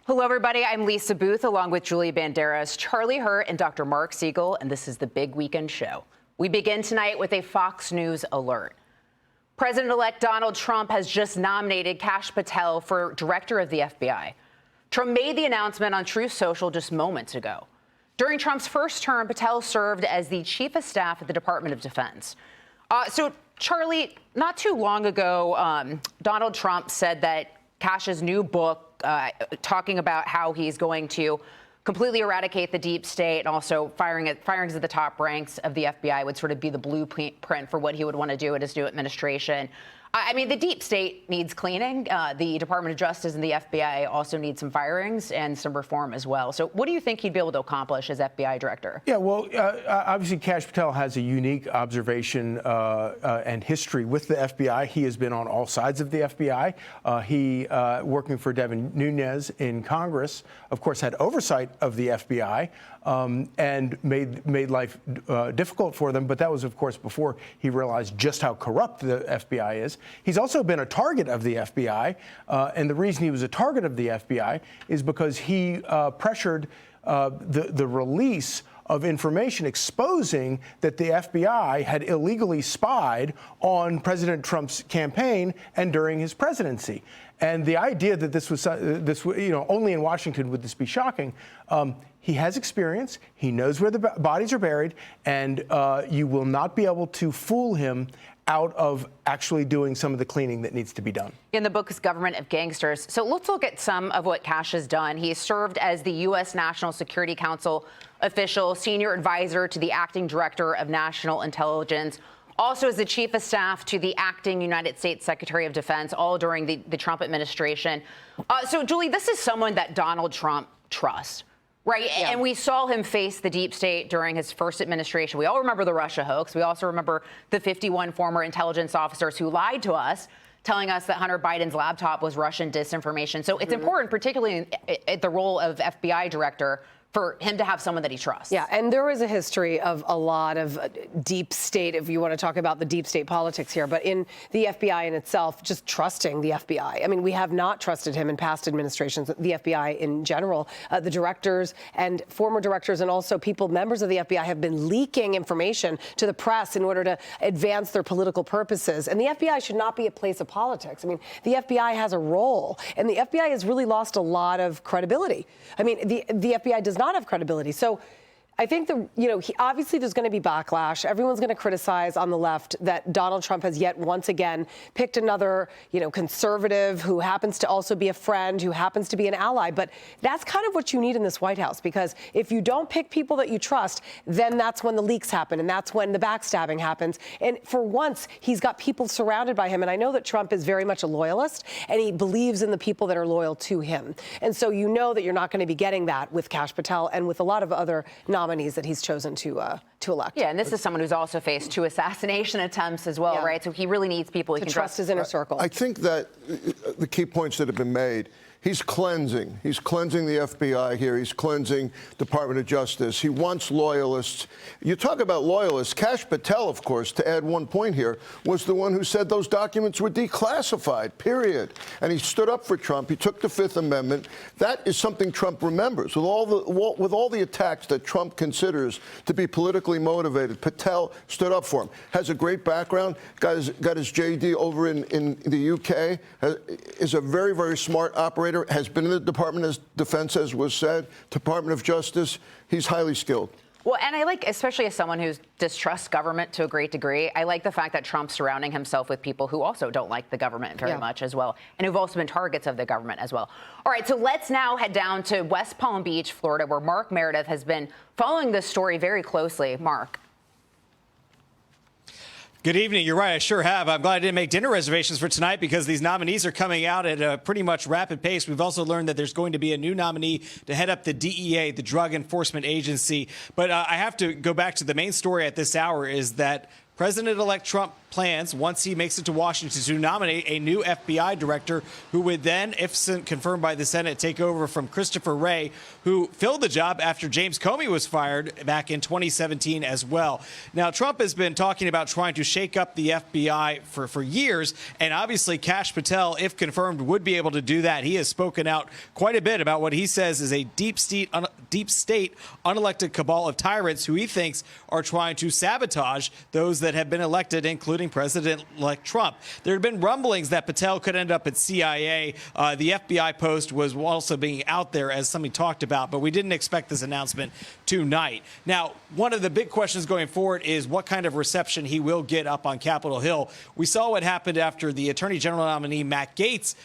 Hello, everybody. I'm Lisa Booth, along with Julie Banderas, Charlie Hurt, and Dr. Mark Siegel, and this is the Big Weekend Show. We begin tonight with a Fox News alert. President-elect Donald Trump has just nominated Kash Patel for director of the FBI. Trump made the announcement on Truth Social just moments ago. During Trump's first term, Patel served as the chief of staff at the Department of Defense. So, Charlie, not too long ago, Donald Trump said that Kash's new book, talking about how he's going to completely eradicate the deep state and also firings at the top ranks of the FBI would sort of be the blueprint for what he would want to do in his new administration. I mean, the deep state needs cleaning. The Department of Justice and the FBI also need some firings and some reform as well. So what do you think he'd be able to accomplish as FBI director? Yeah, well, obviously, Kash Patel has a unique observation and history with the FBI. He has been on all sides of the FBI. He, working for Devin Nunes in Congress, of course, had oversight of the FBI and made life difficult for them. But that was, of course, before he realized just how corrupt the FBI is. He's also been a target of the FBI, and the reason he was a target of the FBI is because he pressured the release of information exposing that the FBI had illegally spied on President Trump's campaign and during his presidency. And the idea that this was, only in Washington would this be shocking. He has experience. He knows where the bodies are buried, and you will not be able to fool him out of actually doing some of the cleaning that needs to be done. In the book is Government of Gangsters. So let's look at some of what Kash has done. He has served as the U.S. National Security Council official, senior advisor to the acting director of national intelligence, also as the chief of staff to the acting United States Secretary of Defense, all during the Trump administration. So, Julie, this is someone that Donald Trump trusts. Right. Yeah. And we saw him face the deep state during his first administration. We all remember the Russia hoax. We also remember the 51 former intelligence officers who lied to us, telling us that Hunter Biden's laptop was Russian disinformation. So it's important, particularly at the role of FBI director, for him to have someone that he trusts. Yeah, and there is a history of a lot of deep state, if you want to talk about the deep state politics here, but in the FBI in itself, just trusting the FBI. I mean, we have not trusted him in past administrations, the FBI in general. The directors and former directors and also members of the FBI have been leaking information to the press in order to advance their political purposes. And the FBI should not be a place of politics. I mean, the FBI has a role, and the FBI has really lost a lot of credibility. I mean, the FBI does not have credibility. So I think obviously there's going to be backlash. Everyone's going to criticize on the left that Donald Trump has yet once again picked another, conservative who happens to also be a friend, who happens to be an ally. But that's kind of what you need in this White House, because if you don't pick people that you trust, then that's when the leaks happen and that's when the backstabbing happens. And for once, he's got people surrounded by him. And I know that Trump is very much a loyalist and he believes in the people that are loyal to him. And so you know that you're not going to be getting that with Kash Patel and with a lot of other nominees that he's chosen to elect. Yeah, and this is someone who's also faced 2 assassination attempts as well, right? So he really needs people he can trust his inner circle. I think that the key points that have been made, he's cleansing. He's cleansing the FBI here. He's cleansing Department of Justice. He wants loyalists. You talk about loyalists. Kash Patel, of course, to add one point here, was the one who said those documents were declassified, period. And he stood up for Trump. He took the Fifth Amendment. That is something Trump remembers. With all the attacks that Trump considers to be politically motivated, Patel stood up for him. Has a great background. Got his JD over in the UK. Is a very, very smart operator. Has been in the Department of Defense, as was said, Department of Justice. He's highly skilled. Well, and I like, especially as someone who distrusts government to a great degree, I like the fact that Trump's surrounding himself with people who also don't like the government very much as well, and who've also been targets of the government as well. All right, so let's now head down to West Palm Beach, Florida, where Mark Meredith has been following this story very closely. Mark. Good evening. You're right. I sure have. I'm glad I didn't make dinner reservations for tonight because these nominees are coming out at a pretty much rapid pace. We've also learned that there's going to be a new nominee to head up the DEA, the Drug Enforcement Agency. But I have to go back to the main story at this hour is that President-elect Trump plans, once he makes it to Washington, to nominate a new FBI director who would then, if confirmed by the Senate, take over from Christopher Wray, who filled the job after James Comey was fired back in 2017 as well. Now, Trump has been talking about trying to shake up the FBI for years, and obviously Kash Patel, if confirmed, would be able to do that. He has spoken out quite a bit about what he says is a deep state unelected cabal of tyrants who he thinks are trying to sabotage those that have been elected, including President-elect Trump. There had been rumblings that Patel could end up at CIA. The FBI post was also being out there as something talked about, but we didn't expect this announcement tonight. Now, one of the big questions going forward is what kind of reception he will get up on Capitol Hill. We saw what happened after the Attorney General nominee, Matt Gaetz,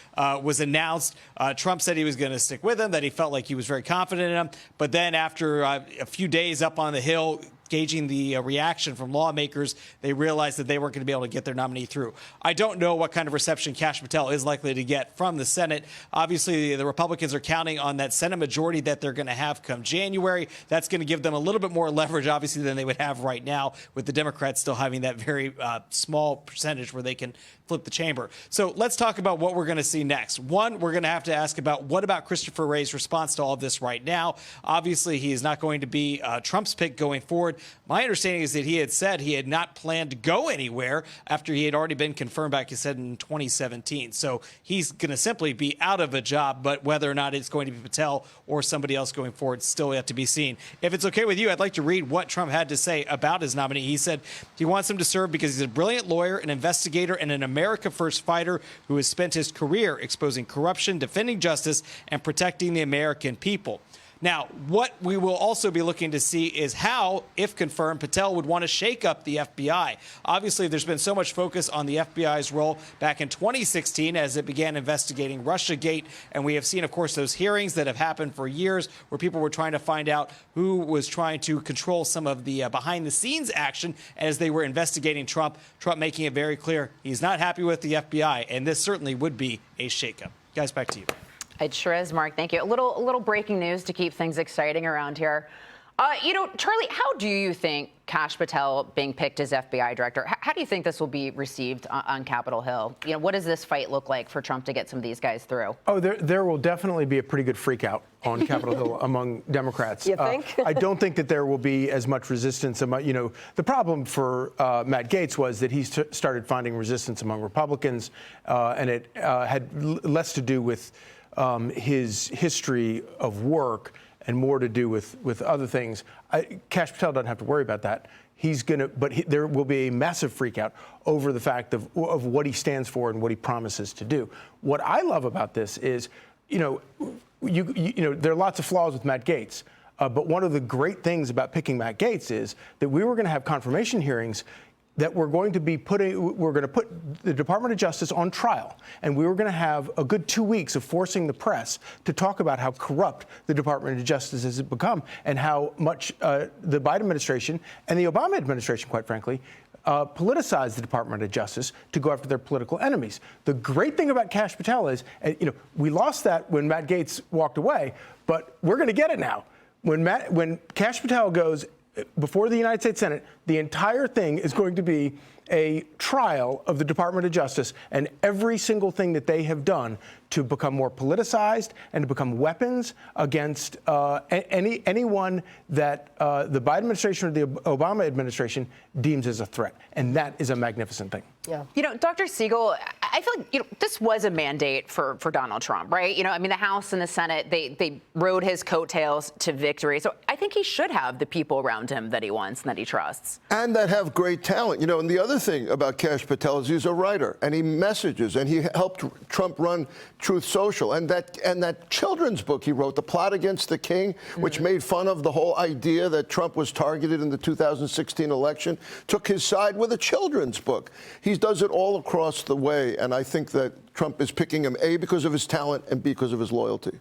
was announced. Trump said he was going to stick with him, that he felt like he was very confident in him. But then after a few days up on the Hill, gauging the reaction from lawmakers, they realized that they weren't going to be able to get their nominee through. I don't know what kind of reception Kash Patel is likely to get from the Senate. Obviously, the Republicans are counting on that Senate majority that they're going to have come January. That's going to give them a little bit more leverage, obviously, than they would have right now, with the Democrats still having that very small percentage where they can flip the chamber. So let's talk about what we're going to see next. One, we're going to have to ask about what about Christopher Wray's response to all of this right now. Obviously, he is not going to be Trump's pick going forward. My understanding is that he had said he had not planned to go anywhere after he had already been confirmed, like I said, in 2017. So he's going to simply be out of a job, but whether or not it's going to be Patel or somebody else going forward still yet to be seen. If it's okay with you, I'd like to read what Trump had to say about his nominee. He said he wants him to serve because he's a brilliant lawyer, an investigator, and an America First fighter who has spent his career exposing corruption, defending justice, and protecting the American people. Now, what we will also be looking to see is how, if confirmed, Patel would want to shake up the FBI. Obviously, there's been so much focus on the FBI's role back in 2016 as it began investigating Russiagate. And we have seen, of course, those hearings that have happened for years where people were trying to find out who was trying to control some of the behind-the-scenes action as they were investigating Trump. Trump making it very clear he's not happy with the FBI, and this certainly would be a shakeup. Guys, back to you. It sure is, Mark. Thank you. A little breaking news to keep things exciting around here. Charlie, how do you think Kash Patel being picked as FBI director, how do you think this will be received on Capitol Hill? What does this fight look like for Trump to get some of these guys through? Oh, there will definitely be a pretty good freak out on Capitol Hill among Democrats. You think? I don't think that there will be as much resistance. The problem for Matt Gaetz was that he started finding resistance among Republicans, and it had less to do with his history of work and more to do with other things. Kash Patel doesn't have to worry about that. There will be a massive freakout over the fact of what he stands for and what he promises to do. What I love about this is, there are lots of flaws with Matt Gaetz. But one of the great things about picking Matt Gaetz is that we were going to have confirmation hearings that we're going to put the Department of Justice on trial, and we were going to have a good 2 weeks of forcing the press to talk about how corrupt the Department of Justice has become and how much the Biden administration and the Obama administration, quite frankly, politicized the Department of Justice to go after their political enemies. The great thing about Kash Patel is, we lost that when Matt Gaetz walked away, but we're going to get it now. When Kash Patel goes before the United States Senate, the entire thing is going to be a trial of the Department of Justice and every single thing that they have done to become more politicized and to become weapons against anyone that the Biden administration or the Obama administration deems as a threat. And that is a magnificent thing. Yeah. Dr. Siegel, I feel like, this was a mandate for Donald Trump, right? The House and the Senate, they rode his coattails to victory. So I think he should have the people around him that he wants and that he trusts. And that have great talent. And the other thing about Kash Patel is he's a writer, and he messages, and he helped Trump run Truth Social. And that children's book he wrote, The Plot Against the King, which made fun of the whole idea that Trump was targeted in the 2016 election, took his side with a children's book. He does it all across the way, and I think that Trump is picking him, A, because of his talent, and B, because of his loyalty.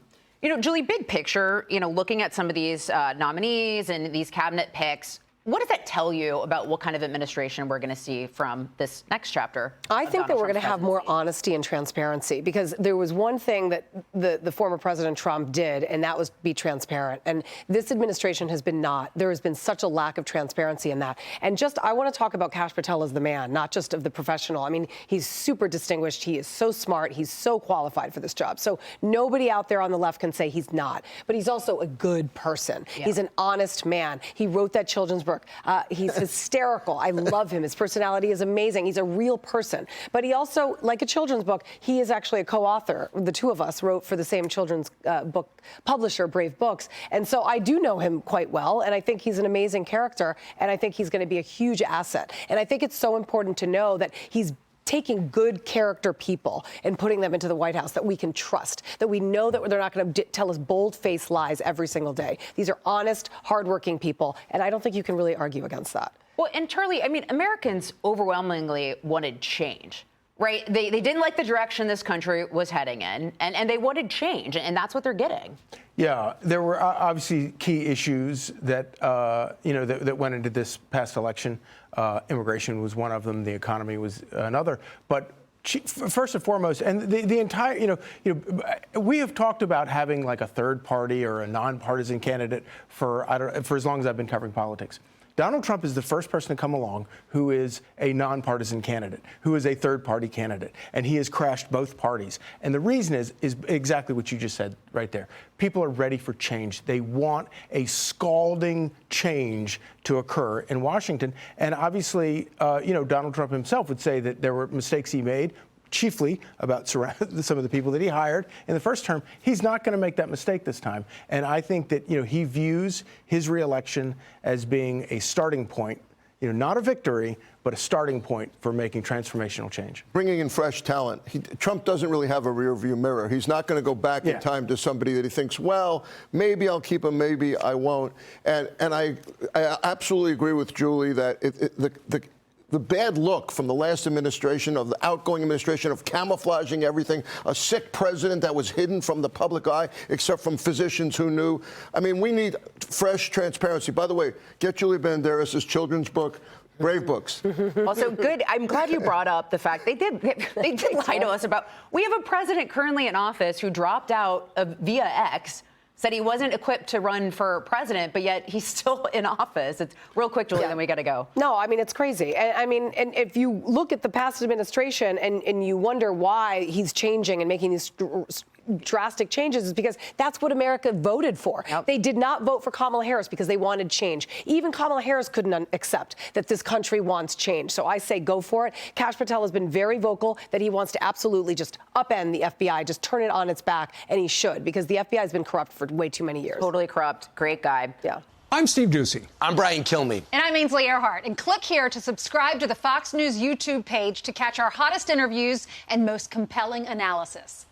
Julie, big picture, looking at some of these nominees and these cabinet picks, what does that tell you about what kind of administration we're going to see from this next chapter? I think that we're going to have more honesty and transparency, because there was one thing that the former President Trump did, and that was be transparent. And this administration has been not. There has been such a lack of transparency in that. And just, I want to talk about Kash Patel as the man, not just of the professional. I mean, he's super distinguished. He is so smart. He's so qualified for this job. So nobody out there on the left can say he's not. But he's also a good person. Yeah. He's an honest man. He wrote that children's book. He's hysterical. I love him. His personality is amazing. He's a real person. But he also, like a children's book, he is actually a co-author. The two of us wrote for the same children's book publisher, Brave Books. And so I do know him quite well, and I think he's an amazing character, and I think he's going to be a huge asset. And I think it's so important to know that he's taking good character people and putting them into the White House that we can trust, that we know that they're not going to tell us bold-faced lies every single day. These are honest, hardworking people, and I don't think you can really argue against that. Well, and Charlie, I mean, Americans overwhelmingly wanted change, right? They didn't like the direction this country was heading in, and they wanted change, and that's what they're getting. Yeah, there were obviously key issues that that went into this past election. Immigration was one of them. The economy was another. But first and foremost, and the entire, we have talked about having like a third party or a nonpartisan candidate for as long as I've been covering politics. Donald Trump is the first person to come along who is a nonpartisan candidate, who is a third-party candidate, and he has crashed both parties. And the reason is exactly what you just said right there. People are ready for change. They want a scalding change to occur in Washington. And obviously, Donald Trump himself would say that there were mistakes he made, chiefly about some of the people that he hired in the first term. He's not going to make that mistake this time. And I think that, he views his reelection as being a starting point, not a victory, but a starting point for making transformational change. Bringing in fresh talent. Trump doesn't really have a rearview mirror. He's not going to go back in time to somebody that he thinks, well, maybe I'll keep him, maybe I won't. And I absolutely agree with Julie that the bad look from the last administration, of the outgoing administration, of camouflaging everything, a sick president that was hidden from the public eye, except from physicians who knew. I mean, we need fresh transparency. By the way, get Julie Banderas' children's book, Brave Books. Also, good. I'm glad you brought up the fact they did lie to us about. We have a president currently in office who dropped out via X, said he wasn't equipped to run for president, but yet he's still in office. It's real quick, Julie, then we got to go. No, I mean, it's crazy. And if you look at the past administration and you wonder why he's changing and making these drastic changes, is because that's what America voted for. Yep. They did not vote for Kamala Harris because they wanted change. Even Kamala Harris couldn't accept that this country wants change. So I say go for it. Kash Patel has been very vocal that he wants to absolutely just upend the FBI, just turn it on its back, and he should, because the FBI has been corrupt for way too many years. Totally corrupt. Great guy. Yeah. I'm Steve Doocy. I'm Brian Kilmeade. And I'm Ainsley Earhart. And click here to subscribe to the Fox News YouTube page to catch our hottest interviews and most compelling analysis.